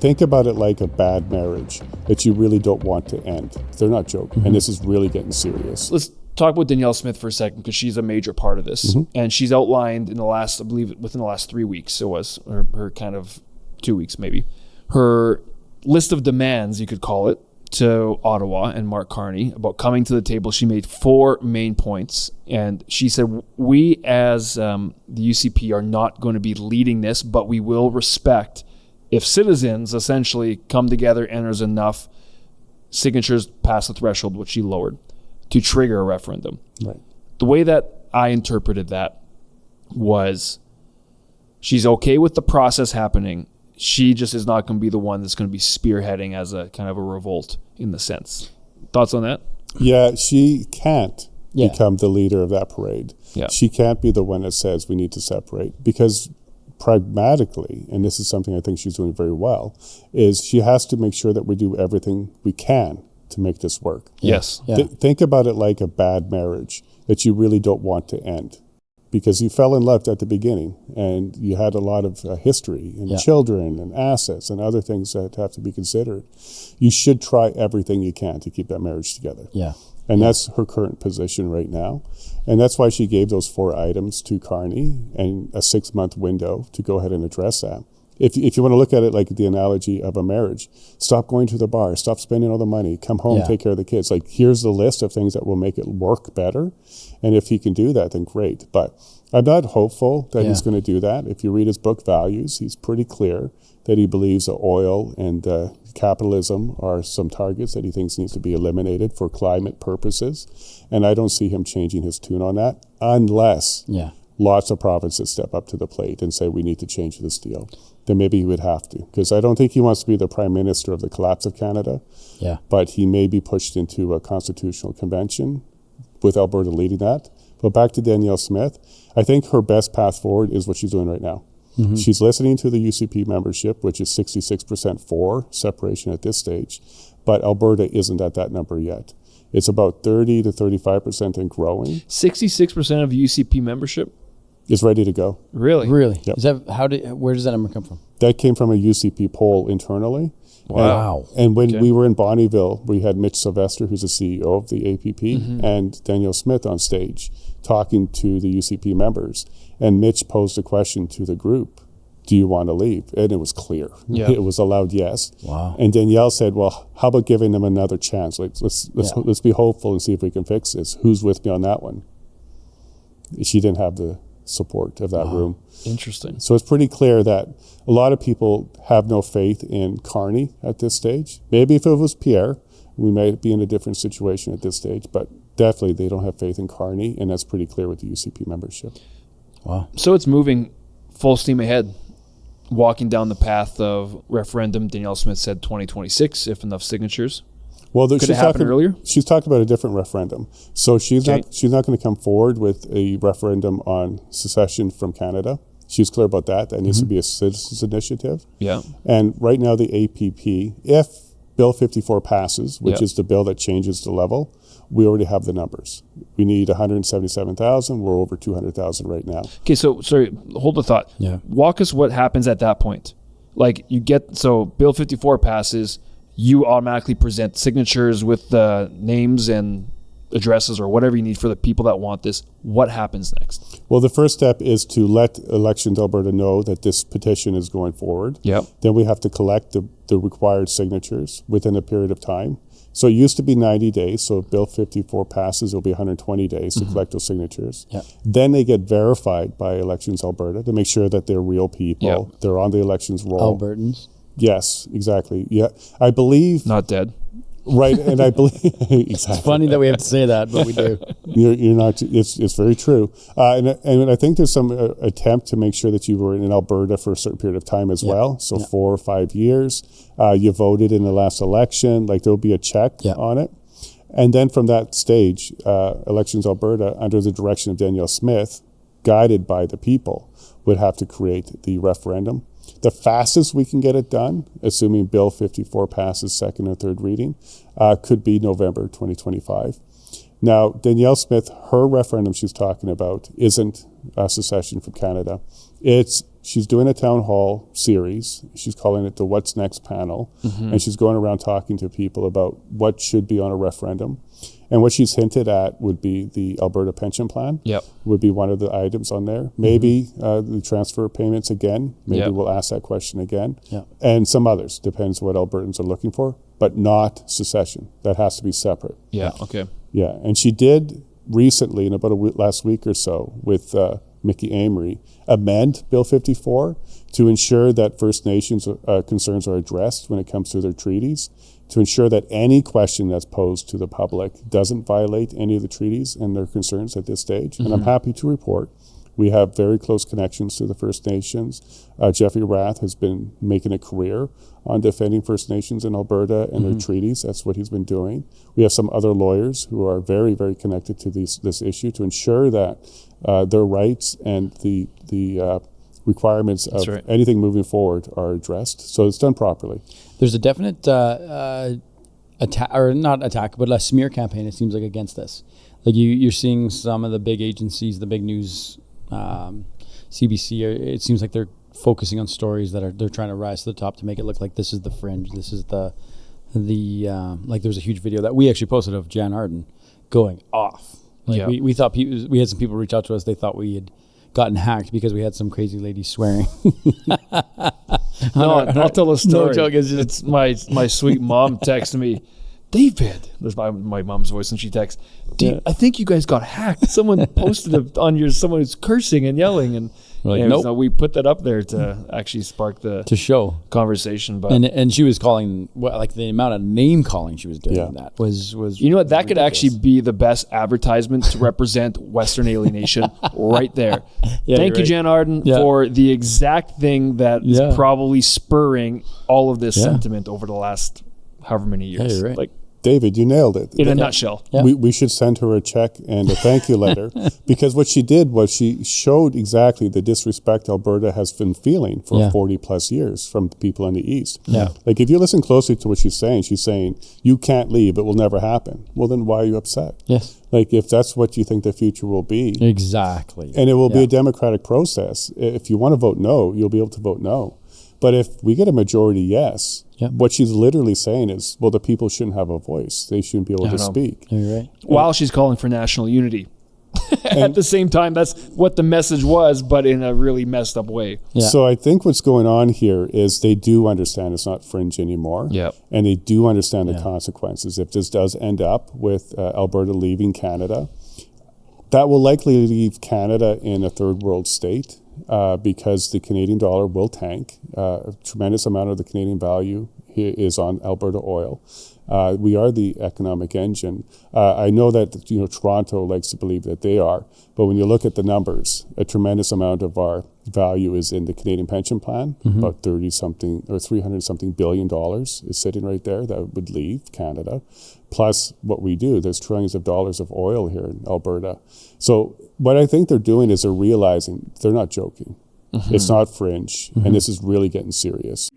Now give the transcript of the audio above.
Think about it like a bad marriage that you really don't want to end. They're not joking. And this is really getting serious. Let's talk about Danielle Smith for a second, because she's a major part of this. And she's outlined in the last, I believe within the last 3 weeks, it was her kind of 2 weeks maybe, her list of demands, you could call it, to Ottawa and Mark Carney about coming to the table. She made 4 main points, and she said, we as the UCP are not going to be leading this, but we will respect if citizens essentially come together and there's enough signatures past the threshold, which she lowered, to trigger a referendum. Right. The way that I interpreted that was she's okay with the process happening. She just is not going to be the one that's going to be spearheading as a kind of a revolt in the sense. Thoughts on that? Yeah, she can't become the leader of that parade. Yeah. She can't be the one that says we need to separate, because pragmatically, and this is something I think she's doing very well, is she has to make sure that we do everything we can to make this work. Yes. Yeah. Think about it like a bad marriage that you really don't want to end, because you fell in love at the beginning and you had a lot of history and children and assets and other things that have to be considered. You should try everything you can to keep that marriage together. Yeah. And that's her current position right now. And that's why she gave those 4 items to Carney and a 6-month window to go ahead and address that. If you want to look at it like the analogy of a marriage, stop going to the bar, stop spending all the money, come home, take care of the kids. Like, here's the list of things that will make it work better. And if he can do that, then great. But I'm not hopeful that he's going to do that. If you read his book, Values, he's pretty clear that he believes that oil and capitalism are some targets that he thinks needs to be eliminated for climate purposes. And I don't see him changing his tune on that unless lots of provinces step up to the plate and say we need to change this deal. Then maybe he would have to, because I don't think he wants to be the prime minister of the collapse of Canada. Yeah. But he may be pushed into a constitutional convention with Alberta leading that. But back to Danielle Smith, I think her best path forward is what she's doing right now. She's listening to the UCP membership, which is 66% for separation at this stage, but Alberta isn't at that number yet. It's about 30 to 35% and growing. 66% of UCP membership Is ready to go. Really? Yep. Is that where does that number come from? That came from a UCP poll internally. Wow. And when we were in Bonnyville, we had Mitch Sylvester, who's the CEO of the APP, and Danielle Smith on stage talking to the UCP members. And Mitch posed a question to the group, do you want to leave? And it was clear. Yeah. It was a loud yes. Wow. And Danielle said, well, how about giving them another chance? Like, let's be hopeful and see if we can fix this. Who's with me on that one? She didn't have the support of that room. Interesting. So it's pretty clear that a lot of people have no faith in Carney at this stage. Maybe if it was Pierre, we might be in a different situation at this stage, but definitely they don't have faith in Carney, and that's pretty clear with the UCP membership. Wow. So it's moving full steam ahead, walking down the path of referendum. Danielle Smith said 2026, if enough signatures. Well, Could it happen earlier? She's talked about a different referendum. So she's not going to come forward with a referendum on secession from Canada. She's clear about that. That needs to be a citizens' initiative. Yeah. And right now the APP, if Bill 54 passes, which is the bill that changes the level, we already have the numbers. We need 177,000. We're over 200,000 right now. Okay, so sorry, hold the thought. Yeah. Walk us what happens at that point. Like so Bill 54 passes, you automatically present signatures with the names and addresses or whatever you need for the people that want this. What happens next? Well, the first step is to let Elections Alberta know that this petition is going forward. Yep. Then we have to collect the required signatures within a period of time. So it used to be 90 days. So if Bill 54 passes, it'll be 120 days to collect those signatures. Yep. Then they get verified by Elections Alberta to make sure that they're real people. Yep. They're on the elections roll. Albertans. Yes, exactly. Yeah, I believe. Not dead. Right, and I believe exactly. It's funny that we have to say that, but we do. You're not. It's very true, and I think there's some attempt to make sure that you were in Alberta for a certain period of time as well. So 4 or 5 years, you voted in the last election. Like there'll be a check on it, and then from that stage, Elections Alberta, under the direction of Danielle Smith, guided by the people, would have to create the referendum. The fastest we can get it done, assuming Bill 54 passes second or third reading, could be November 2025. Now, Danielle Smith, her referendum she's talking about isn't secession from Canada. She's doing a town hall series. She's calling it the What's Next panel. And she's going around talking to people about what should be on a referendum. And what she's hinted at would be the Alberta pension plan. Would be one of the items on there. Maybe the transfer payments again. Maybe we'll ask that question again. And some others. Depends what Albertans are looking for. But not secession. That has to be separate. Okay. Yeah. And she did recently, in about last week or so, with Mickey Amory, amend Bill 54 to ensure that First Nations concerns are addressed when it comes to their treaties, to ensure that any question that's posed to the public doesn't violate any of the treaties and their concerns at this stage. And I'm happy to report we have very close connections to the First Nations. Jeffrey Rath has been making a career on defending First Nations in Alberta and their treaties. That's what he's been doing. We have some other lawyers who are very, very connected to this issue to ensure that their rights and the requirements of anything moving forward are addressed. So it's done properly. There's a definite attack, or not attack, but a smear campaign, it seems like, against this. Like you're seeing some of the big agencies, the big news, CBC, it seems like they're focusing on stories that they're trying to rise to the top to make it look like this is the fringe. This is the like there's a huge video that we actually posted of Jan Arden going off. Like we thought we had some people reach out to us. They thought we had gotten hacked because we had some crazy lady swearing. No, I'll tell a story. No joke, it's my sweet mom texted me, David, that's my mom's voice, and she texts, I think you guys got hacked. Someone posted it on someone who's cursing and yelling, and like, nope. So we put that up there to actually spark the conversation. But and she was calling, like the amount of name calling she was doing. That was you know what, that ridiculous. Could actually be the best advertisement to represent Western alienation right there. Thank you, Jan Arden, for the exact thing that is probably spurring all of this sentiment over the last however many years. You're right. Like, David, you nailed it. In a nutshell. We should send her a check and a thank you letter because what she did was she showed exactly the disrespect Alberta has been feeling for 40 plus years from the people in the East. Like if you listen closely to what she's saying, you can't leave, it will never happen. Well, then why are you upset? Yes. Like if that's what you think the future will be. Exactly. And it will be a democratic process. If you want to vote no, you'll be able to vote no. But if we get a majority yes, what she's literally saying is, well, the people shouldn't have a voice. They shouldn't be able to speak. You're right. While she's calling for national unity. At the same time, that's what the message was, but in a really messed up way. So I think what's going on here is they do understand it's not fringe anymore. And they do understand the consequences. If this does end up with Alberta leaving Canada, that will likely leave Canada in a third world state. Because the Canadian dollar will tank. A tremendous amount of the Canadian value is on Alberta oil. We are the economic engine. I know that Toronto likes to believe that they are, but when you look at the numbers, a tremendous amount of our value is in the Canadian pension plan. About 30-something or $300-something billion is sitting right there that would leave Canada. Plus what we do, there's trillions of dollars of oil here in Alberta. So what I think they're doing is they're realizing they're not joking. It's not fringe, and this is really getting serious.